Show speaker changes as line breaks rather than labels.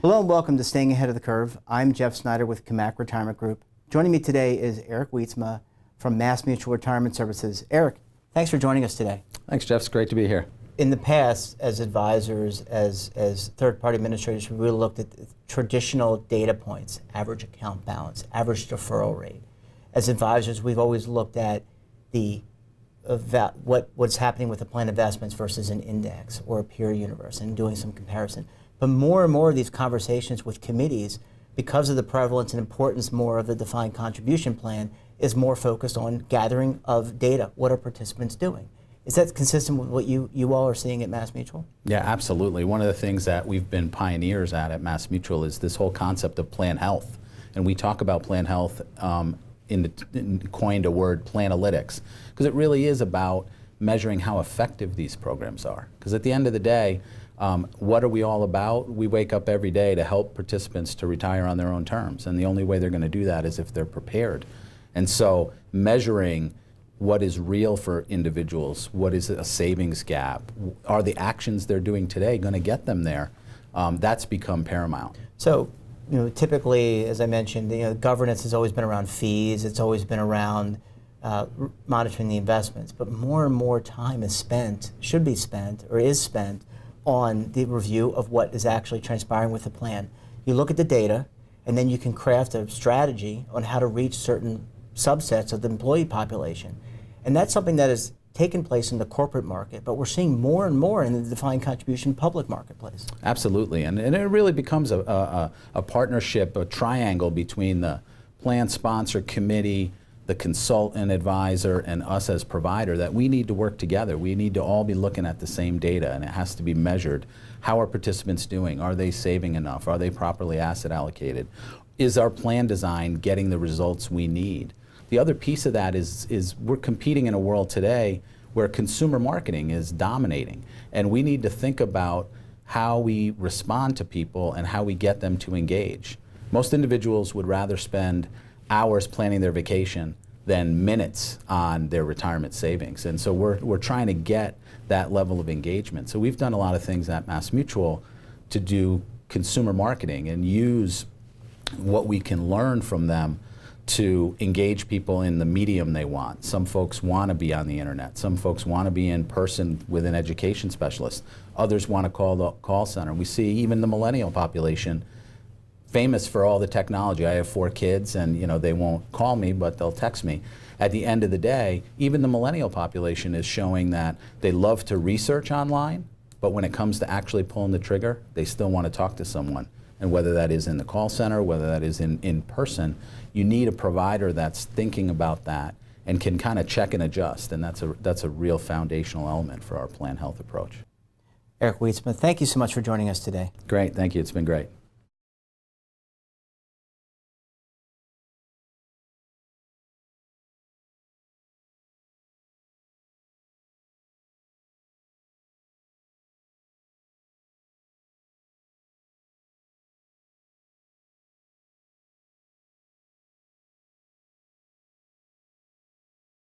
Hello and welcome to Staying Ahead of the Curve. I'm Jeff Snyder with Camac Retirement Group. Joining me today is Eric Wietsma from MassMutual Retirement Services. Eric, thanks for joining us today.
Thanks, Jeff. It's great to be here.
In the past, as advisors, as third-party administrators, we really looked at traditional data points, average account balance, average deferral rate. As advisors, we've always looked at the what's happening with the plan investments versus an index or a peer universe and doing some comparison. But more and more of these conversations with committees, because of the prevalence and importance more of the defined contribution plan, is more focused on gathering of data. What are participants doing? Is that consistent with what you all are seeing at MassMutual?
Yeah, absolutely. One of the things that we've been pioneers at MassMutual is this whole concept of plan health. And we talk about plan health coined a word, planalytics, because it really is about measuring how effective these programs are. Because at the end of the day, what are we all about? We wake up every day to help participants to retire on their own terms. And the only way they're going to do that is if they're prepared. And so measuring what is real for individuals, what is a savings gap, are the actions they're doing today going to get them there? That's become paramount.
So, typically, as I mentioned, governance has always been around fees. It's always been around monitoring the investments. But more and more time is spent, should be spent, or is spent on the review of what is actually transpiring with the plan. You look at the data, and then you can craft a strategy on how to reach certain subsets of the employee population. And that's something that has taken place in the corporate market, but we're seeing more and more in the defined contribution public marketplace.
Absolutely, and it really becomes a partnership, a triangle between the plan sponsor committee, the consultant advisor, and us as provider, that we need to work together. We need to all be looking at the same data, and it has to be measured. How are participants doing? Are they saving enough? Are they properly asset allocated? Is our plan design getting the results we need? The other piece of that is we're competing in a world today where consumer marketing is dominating, and we need to think about how we respond to people and how we get them to engage. Most individuals would rather spend hours planning their vacation than minutes on their retirement savings. And so we're trying to get that level of engagement. So we've done a lot of things at MassMutual to do consumer marketing and use what we can learn from them to engage people in the medium they want. Some folks want to be on the internet. Some folks want to be in person with an education specialist. Others want to call the call center. We see even the millennial population famous for all the technology. I have 4 kids, and they won't call me, but they'll text me. At the end of the day, even the millennial population is showing that they love to research online, but when it comes to actually pulling the trigger, they still want to talk to someone. And whether that is in the call center, whether that is in person, you need a provider that's thinking about that and can kind of check and adjust, and that's a real foundational element for our plan health approach.
Eric Wietsma, thank you so much for joining us today.
Great, thank you. It's been great.